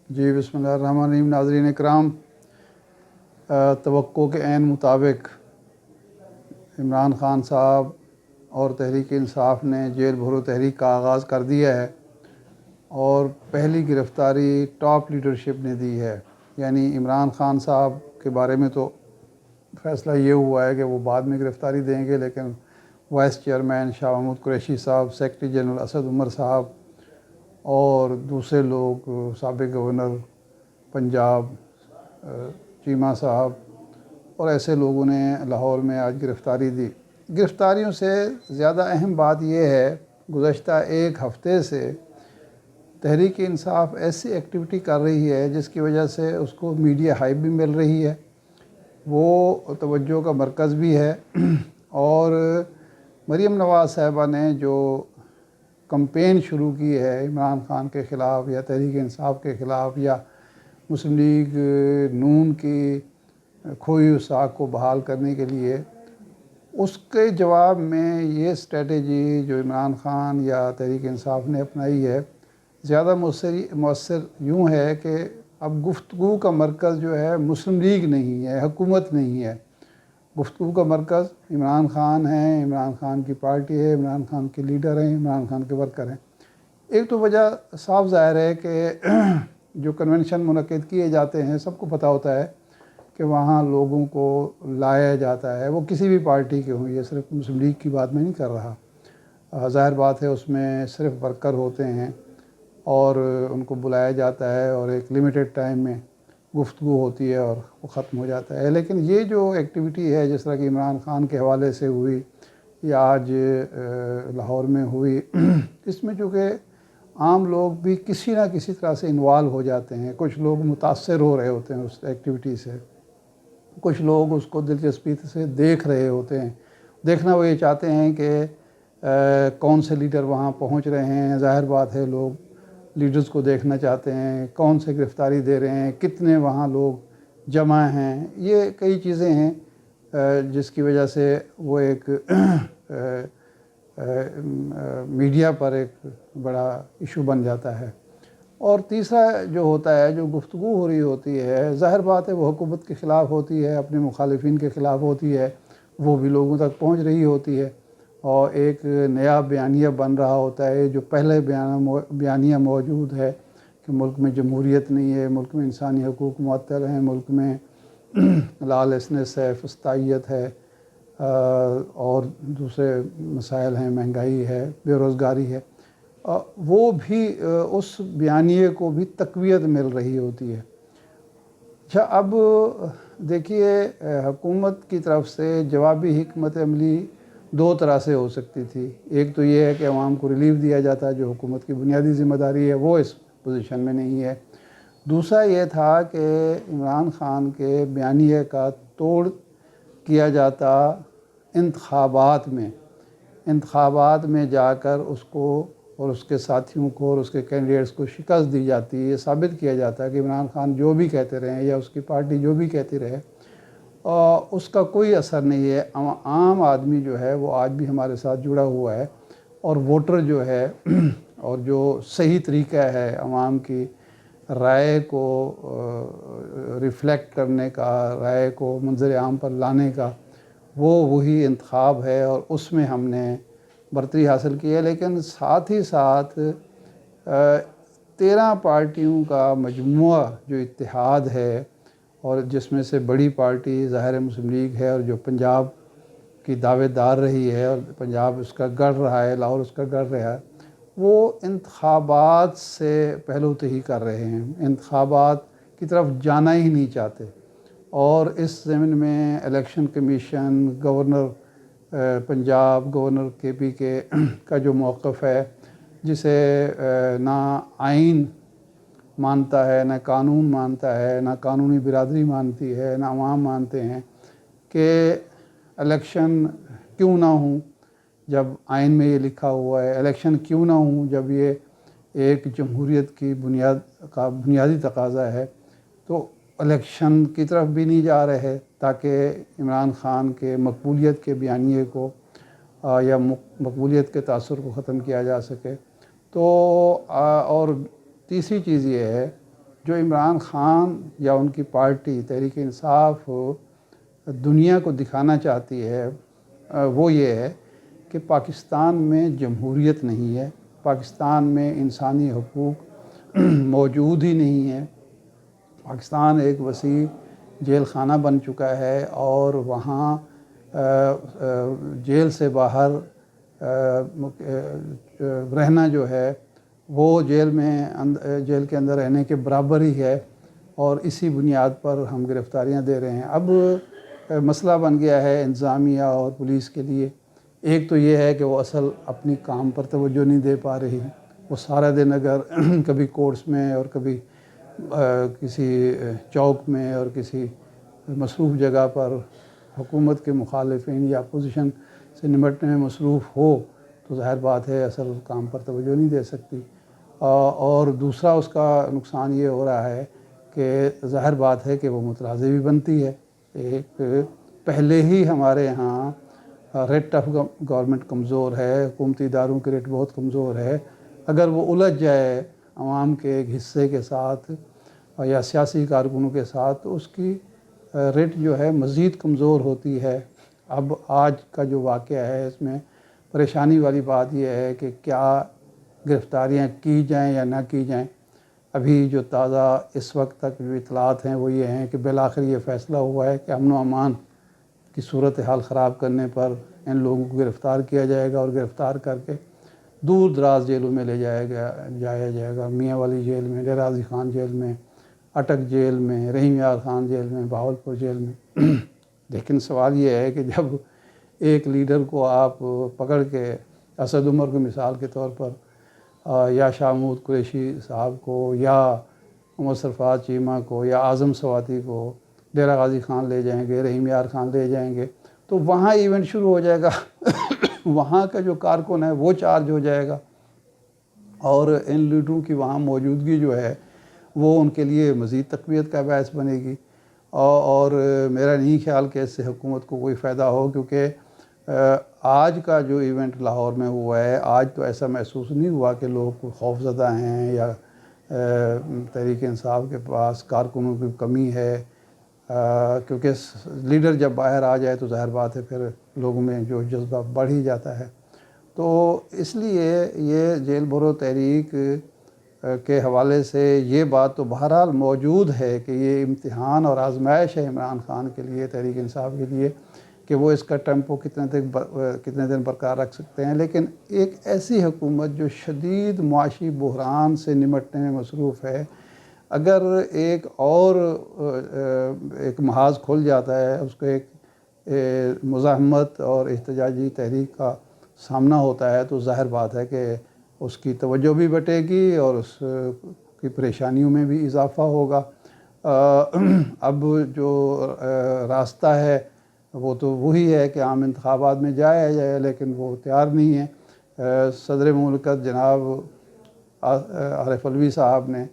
جی بسم اللہ الرحمن الرحیم۔ ناظرین اکرام، توقع کے عین مطابق عمران خان صاحب اور تحریک انصاف نے جیل بھرو تحریک کا آغاز کر دیا ہے اور پہلی گرفتاری ٹاپ لیڈرشپ نے دی ہے۔ یعنی عمران خان صاحب کے بارے میں تو فیصلہ یہ ہوا ہے کہ وہ بعد میں گرفتاری دیں گے، لیکن وائس چیئرمین شاہ محمود قریشی صاحب، سیکرٹری جنرل اسد عمر صاحب اور دوسرے لوگ، سابق گورنر پنجاب چیمہ صاحب اور ایسے لوگوں نے لاہور میں آج گرفتاری دی۔ گرفتاریوں سے زیادہ اہم بات یہ ہے، گزشتہ ایک ہفتے سے تحریک انصاف ایسی ایکٹیویٹی کر رہی ہے جس کی وجہ سے اس کو میڈیا ہائپ بھی مل رہی ہے، وہ توجہ کا مرکز بھی ہے۔ اور مریم نواز صاحبہ نے جو کمپین شروع کی ہے عمران خان کے خلاف یا تحریک انصاف کے خلاف یا مسلم لیگ نون کی کھوئی وثاق کو بحال کرنے کے لیے، اس کے جواب میں یہ اسٹریٹجی جو عمران خان یا تحریک انصاف نے اپنائی ہے زیادہ مؤثر یوں ہے کہ اب گفتگو کا مرکز جو ہے مسلم لیگ نہیں ہے، حکومت نہیں ہے، گفتگو کا مرکز عمران خان ہیں، عمران خان کی پارٹی ہے، عمران خان کے لیڈر ہیں، عمران خان کے ورکر ہیں۔ ایک تو وجہ صاف ظاہر ہے کہ جو کنونشن منعقد کیے جاتے ہیں سب کو پتہ ہوتا ہے کہ وہاں لوگوں کو لایا جاتا ہے، وہ کسی بھی پارٹی کے ہوں، یہ صرف مسلم لیگ کی بات میں نہیں کر رہا۔ ظاہر بات ہے اس میں صرف ورکر ہوتے ہیں اور ان کو بلایا جاتا ہے اور ایک لمیٹڈ ٹائم میں گفتگو ہوتی ہے اور وہ ختم ہو جاتا ہے۔ لیکن یہ جو ایکٹیویٹی ہے جس طرح کہ عمران خان کے حوالے سے ہوئی یا آج لاہور میں ہوئی، اس میں چونکہ عام لوگ بھی کسی نہ کسی طرح سے انوالو ہو جاتے ہیں، کچھ لوگ متاثر ہو رہے ہوتے ہیں اس ایکٹیویٹی سے، کچھ لوگ اس کو دلچسپی سے دیکھ رہے ہوتے ہیں۔ دیکھنا وہ یہ چاہتے ہیں کہ کون سے لیڈر وہاں پہنچ رہے ہیں، ظاہر بات ہے لوگ لیڈرز کو دیکھنا چاہتے ہیں، کون سے گرفتاری دے رہے ہیں، کتنے وہاں لوگ جمع ہیں، یہ کئی چیزیں ہیں جس کی وجہ سے وہ ایک میڈیا پر ایک بڑا ایشو بن جاتا ہے۔ اور تیسرا جو ہوتا ہے، جو گفتگو ہو رہی ہوتی ہے، ظاہر بات ہے وہ حکومت کے خلاف ہوتی ہے، اپنے مخالفین کے خلاف ہوتی ہے، وہ بھی لوگوں تک پہنچ رہی ہوتی ہے اور ایک نیا بیانیہ بن رہا ہوتا ہے۔ جو پہلے بیانیہ موجود ہے کہ ملک میں جمہوریت نہیں ہے، ملک میں انسانی حقوق معطل ہیں، ملک میں لاءلیسنس ہے، فسطائیت ہے اور دوسرے مسائل ہیں، مہنگائی ہے، بے روزگاری ہے، وہ بھی اس بیانیے کو بھی تقویت مل رہی ہوتی ہے۔ اچھا، اب دیکھیے حکومت کی طرف سے جوابی حکمت عملی دو طرح سے ہو سکتی تھی۔ ایک تو یہ ہے کہ عوام کو ریلیف دیا جاتا ہے، جو حکومت کی بنیادی ذمہ داری ہے، وہ اس پوزیشن میں نہیں ہے۔ دوسرا یہ تھا کہ عمران خان کے بیانیے کا توڑ کیا جاتا انتخابات میں جا کر اس کو اور اس کے ساتھیوں کو اور اس کے کینڈیڈیٹس کو شکست دی جاتی ہے، یہ ثابت کیا جاتا ہے کہ عمران خان جو بھی کہتے رہے یا اس کی پارٹی جو بھی کہتی رہے اس کا کوئی اثر نہیں ہے۔ عام آدمی جو ہے وہ آج بھی ہمارے ساتھ جڑا ہوا ہے اور ووٹر جو ہے اور جو صحیح طریقہ ہے عوام کی رائے کو ریفلیکٹ کرنے کا، رائے کو منظر عام پر لانے کا، وہی انتخاب ہے اور اس میں ہم نے برتری حاصل کی ہے۔ لیکن ساتھ ہی ساتھ 13 پارٹیوں کا مجموعہ جو اتحاد ہے اور جس میں سے بڑی پارٹی ظاہر مسلم لیگ ہے اور جو پنجاب کی دعوے دار رہی ہے اور پنجاب اس کا گڑھ رہا ہے، لاہور اس کا گڑھ رہا ہے، وہ انتخابات سے پہلو تہی کر رہے ہیں، انتخابات کی طرف جانا ہی نہیں چاہتے۔ اور اس ضمن میں election commission, governor Punjab, governor کے پی کے کا جو موقف ہے، جسے نہ آئین مانتا ہے، نہ قانون مانتا ہے، نہ قانونی برادری مانتی ہے، نہ عوام مانتے ہیں کہ الیکشن کیوں نہ ہوں جب آئین میں یہ لکھا ہوا ہے، الیکشن کیوں نہ ہوں جب یہ ایک جمہوریت کی بنیادی تقاضا ہے، تو الیکشن کی طرف بھی نہیں جا رہے تاکہ عمران خان کے مقبولیت کے بیانیے کو یا مقبولیت کے تاثر کو ختم کیا جا سکے۔ تو اور تیسری چیز یہ ہے جو عمران خان یا ان کی پارٹی تحریک انصاف دنیا کو دکھانا چاہتی ہے وہ یہ ہے کہ پاکستان میں جمہوریت نہیں ہے، پاکستان میں انسانی حقوق موجود ہی نہیں ہے۔ پاکستان ایک وسیع جیل خانہ بن چکا ہے اور وہاں جیل سے باہر رہنا جو ہے وہ جیل کے اندر رہنے کے برابر ہی ہے، اور اسی بنیاد پر ہم گرفتاریاں دے رہے ہیں۔ اب مسئلہ بن گیا ہے انتظامیہ اور پولیس کے لیے، ایک تو یہ ہے کہ وہ اصل اپنی کام پر توجہ نہیں دے پا رہی، وہ سارا دن اگر کبھی کورٹس میں اور کبھی کسی چوک میں اور کسی مصروف جگہ پر حکومت کے مخالفین یا اپوزیشن سے نمٹنے میں مصروف ہو تو ظاہر بات ہے اصل کام پر توجہ نہیں دے سکتی، اور دوسرا اس کا نقصان یہ ہو رہا ہے کہ ظاہر بات ہے کہ وہ متنازع بھی بنتی ہے۔ ایک پہلے ہی ہمارے یہاں ریٹ آف گورنمنٹ کمزور ہے، حکومتی اداروں کی ریٹ بہت کمزور ہے، اگر وہ الجھ جائے عوام کے ایک حصے کے ساتھ یا سیاسی کارکنوں کے ساتھ تو اس کی ریٹ جو ہے مزید کمزور ہوتی ہے۔ اب آج کا جو واقعہ ہے اس میں پریشانی والی بات یہ ہے کہ کیا گرفتاریاں کی جائیں یا نہ کی جائیں۔ ابھی جو تازہ اس وقت تک جو اطلاعات ہیں وہ یہ ہیں کہ بالآخر یہ فیصلہ ہوا ہے کہ امن و امان کی صورتحال خراب کرنے پر ان لوگوں کو گرفتار کیا جائے گا اور گرفتار کر کے دور دراز جیلوں میں لے جایا جائے گا، میاں والی جیل میں، ڈیرہ غازی خان جیل میں، اٹک جیل میں، رحیم یار خان جیل میں، بہاولپور جیل میں۔ لیکن سوال یہ ہے کہ جب ایک لیڈر کو آپ پکڑ کے اسد عمر کی مثال کے طور پر یا شاہ محمود قریشی صاحب کو یا عمر سرفراز چیمہ کو یا اعظم سواتی کو ڈیرہ غازی خان لے جائیں گے، رحیم یار خان لے جائیں گے تو وہاں ایونٹ شروع ہو جائے گا وہاں کا جو کارکن ہے وہ چارج ہو جائے گا، اور ان لیڈروں کی وہاں موجودگی جو ہے وہ ان کے لیے مزید تقویت کا باعث بنے گی، اور میرا نہیں خیال کہ اس سے حکومت کو کوئی فائدہ ہو، کیونکہ آج کا جو ایونٹ لاہور میں ہوا ہے آج تو ایسا محسوس نہیں ہوا کہ لوگ خوف زدہ ہیں یا تحریک انصاف کے پاس کارکنوں کی کمی ہے، کیونکہ لیڈر جب باہر آ جائے تو ظاہر بات ہے پھر لوگوں میں جو جذبہ بڑھ ہی جاتا ہے۔ تو اس لیے یہ جیل بھرو تحریک کے حوالے سے یہ بات تو بہرحال موجود ہے کہ یہ امتحان اور آزمائش ہے عمران خان کے لیے، تحریک انصاف کے لیے، کہ وہ اس کا ٹیمپو کتنے دن برقرار رکھ سکتے ہیں۔ لیکن ایک ایسی حکومت جو شدید معاشی بحران سے نمٹنے میں مصروف ہے، اگر ایک محاذ کھل جاتا ہے، اس کو ایک مزاحمت اور احتجاجی تحریک کا سامنا ہوتا ہے تو ظاہر بات ہے کہ اس کی توجہ بھی بٹے گی اور اس کی پریشانیوں میں بھی اضافہ ہوگا۔ اب جو راستہ ہے وہ تو وہی ہے کہ عام انتخابات میں جایا جائے، لیکن وہ تیار نہیں ہے۔ صدر مملکت جناب عارف علوی صاحب نے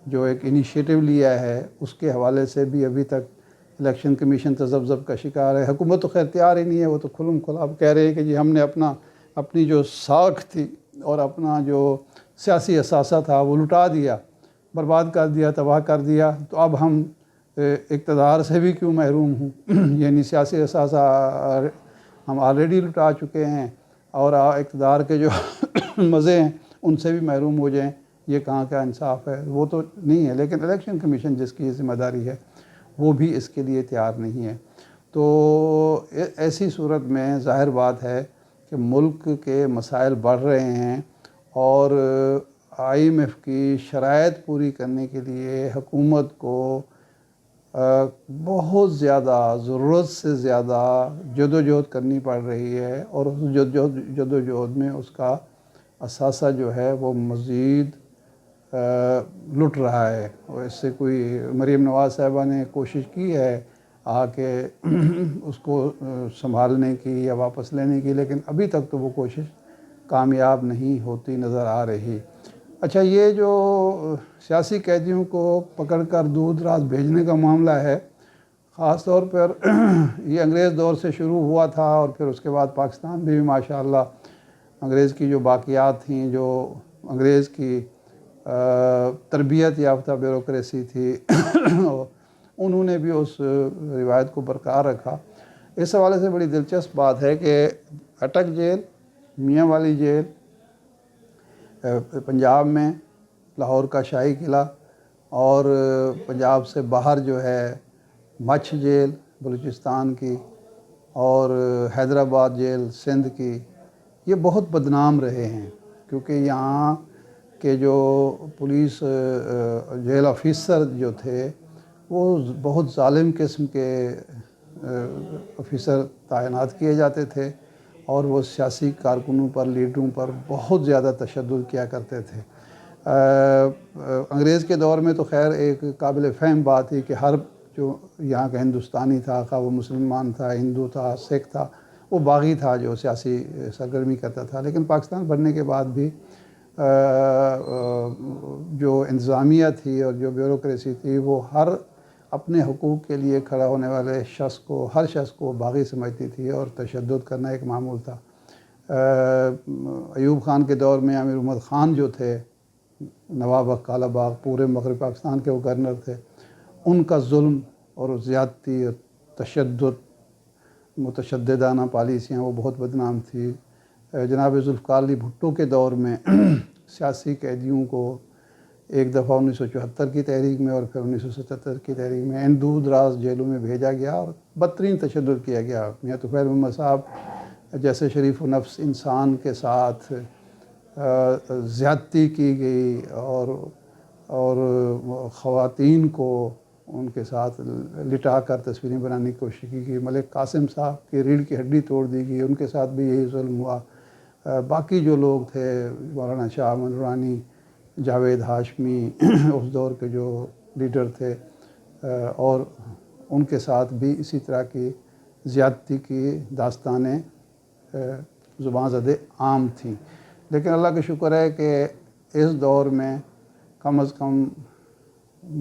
جو ایک انیشیٹو لیا ہے اس کے حوالے سے بھی ابھی تک الیکشن کمیشن تذبذب کا شکار ہے۔ حکومت تو خیر تیار ہی نہیں ہے، وہ تو کھلم کھلا اب کہہ رہے ہیں کہ جی ہم نے اپنی جو ساکھ تھی اور اپنا جو سیاسی اثاثہ تھا وہ لٹا دیا، برباد کر دیا، تباہ کر دیا، تو اب ہم اقتدار سے بھی کیوں محروم ہوں یعنی سیاسی اثاثہ ہم آلریڈی لٹا چکے ہیں اور اقتدار کے جو مزے ہیں ان سے بھی محروم ہو جائیں، یہ کہاں کا انصاف ہے؟ وہ تو نہیں ہے۔ لیکن الیکشن کمیشن جس کی ذمہ داری ہے وہ بھی اس کے لیے تیار نہیں ہے۔ تو ایسی صورت میں ظاہر بات ہے کہ ملک کے مسائل بڑھ رہے ہیں اور IMF کی شرائط پوری کرنے کے لیے حکومت کو بہت زیادہ ضرورت سے زیادہ جدوجہد کرنی پڑ رہی ہے، اور اس جدوجہد میں اس کا اثاثہ جو ہے وہ مزید لٹ رہا ہے۔ اور اس سے کوئی مریم نواز صاحبہ نے کوشش کی ہے آ کے اس کو سنبھالنے کی یا واپس لینے کی، لیکن ابھی تک تو وہ کوشش کامیاب نہیں ہوتی نظر آ رہی۔ اچھا، یہ جو سیاسی قیدیوں کو پکڑ کر دور دراز بھیجنے کا معاملہ ہے، خاص طور پر یہ انگریز دور سے شروع ہوا تھا، اور پھر اس کے بعد پاکستان بھی ماشاءاللہ انگریز کی جو باقیات تھیں، جو انگریز کی تربیت یافتہ بیوروکریسی تھی انہوں نے بھی اس روایت کو برقرار رکھا۔ اس حوالے سے بڑی دلچسپ بات ہے کہ اٹک جیل، میاں والی جیل پنجاب میں، لاہور کا شاہی قلعہ، اور پنجاب سے باہر جو ہے مچھ جیل بلوچستان کی، اور حیدرآباد جیل سندھ کی، یہ بہت بدنام رہے ہیں، کیونکہ یہاں کے جو پولیس جیل آفیسر جو تھے وہ بہت ظالم قسم کے آفیسر تعینات کیے جاتے تھے، اور وہ سیاسی کارکنوں پر، لیڈروں پر بہت زیادہ تشدد کیا کرتے تھے۔ انگریز کے دور میں تو خیر ایک قابل فہم بات تھی کہ ہر جو یہاں کا ہندوستانی تھا، خواہ وہ مسلمان تھا، ہندو تھا، سکھ تھا، وہ باغی تھا جو سیاسی سرگرمی کرتا تھا۔ لیکن پاکستان بننے کے بعد بھی جو انتظامیہ تھی اور جو بیوروکریسی تھی وہ ہر اپنے حقوق کے لیے کھڑا ہونے والے ہر شخص کو باغی سمجھتی تھی، اور تشدد کرنا ایک معمول تھا۔ ایوب خان کے دور میں امیر محمد خان جو تھے، نواب کالا باغ، پورے مغرب پاکستان کے وہ گورنر تھے، ان کا ظلم اور زیادتی اور تشدد، متشددانہ پالیسیاں وہ بہت بدنام تھی۔ جناب ذوالفقار علی بھٹو کے دور میں سیاسی قیدیوں کو ایک دفعہ 1974 کی تحریک میں اور پھر 1977 کی تحریک میں ان دور دراز جیلوں میں بھیجا گیا اور بدترین تشدد کیا گیا۔ میاں طفیل محمد صاحب جیسے شریف و نفس انسان کے ساتھ زیادتی کی گئی، اور خواتین کو ان کے ساتھ لٹا کر تصویریں بنانے کی کوشش کی گئی۔ ملک قاسم صاحب کی ریڑھ کی ہڈی توڑ دی گئی، ان کے ساتھ بھی یہی ظلم ہوا۔ باقی جو لوگ تھے، مولانا شاہ احمد نورانی، جاوید ہاشمی، اس دور کے جو لیڈر تھے، اور ان کے ساتھ بھی اسی طرح کی زیادتی کی داستانیں زباں زدِ عام تھیں۔ لیکن اللہ کا شکر ہے کہ اس دور میں کم از کم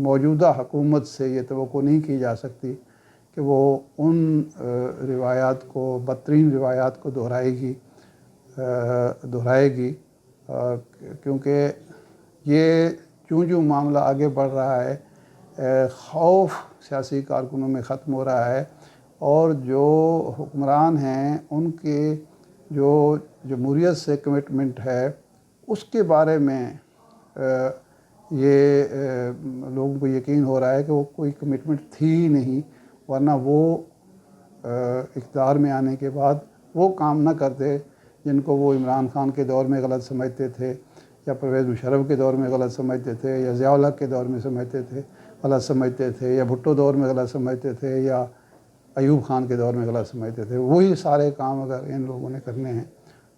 موجودہ حکومت سے یہ توقع نہیں کی جا سکتی کہ وہ ان روایات کو، بدترین روایات کو دہرائے گی، کیونکہ یہ جو معاملہ آگے بڑھ رہا ہے، خوف سیاسی کارکنوں میں ختم ہو رہا ہے، اور جو حکمران ہیں ان کے جو جمہوریت سے کمٹمنٹ ہے اس کے بارے میں یہ لوگوں کو یقین ہو رہا ہے کہ وہ کوئی کمٹمنٹ تھی ہی نہیں، ورنہ وہ اقتدار میں آنے کے بعد وہ کام نہ کرتے جن کو وہ عمران خان کے دور میں غلط سمجھتے تھے، یا پرویز مشرف کے دور میں غلط سمجھتے تھے، یا ضیاء الحق کے دور میں غلط سمجھتے تھے، یا بھٹو دور میں غلط سمجھتے تھے، یا ایوب خان کے دور میں غلط سمجھتے تھے۔ وہی سارے کام اگر ان لوگوں نے کرنے ہیں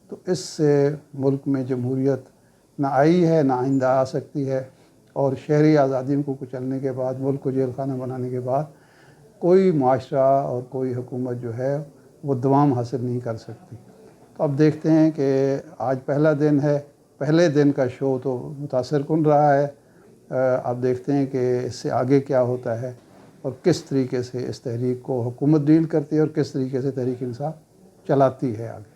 تو اس سے ملک میں جمہوریت نہ آئی ہے، نہ آئندہ آ سکتی ہے، اور شہری آزادیوں کو کچلنے کے بعد، ملک کو جیل خانہ بنانے کے بعد کوئی معاشرہ اور کوئی حکومت جو ہے وہ دوام حاصل نہیں کر سکتی۔ تو اب دیکھتے ہیں کہ آج پہلا دن ہے، پہلے دن کا شو تو متاثر کن رہا ہے، اب دیکھتے ہیں کہ اس سے آگے کیا ہوتا ہے، اور کس طریقے سے اس تحریک کو حکومت ڈیل کرتی ہے، اور کس طریقے سے تحریک انصاف چلاتی ہے آگے۔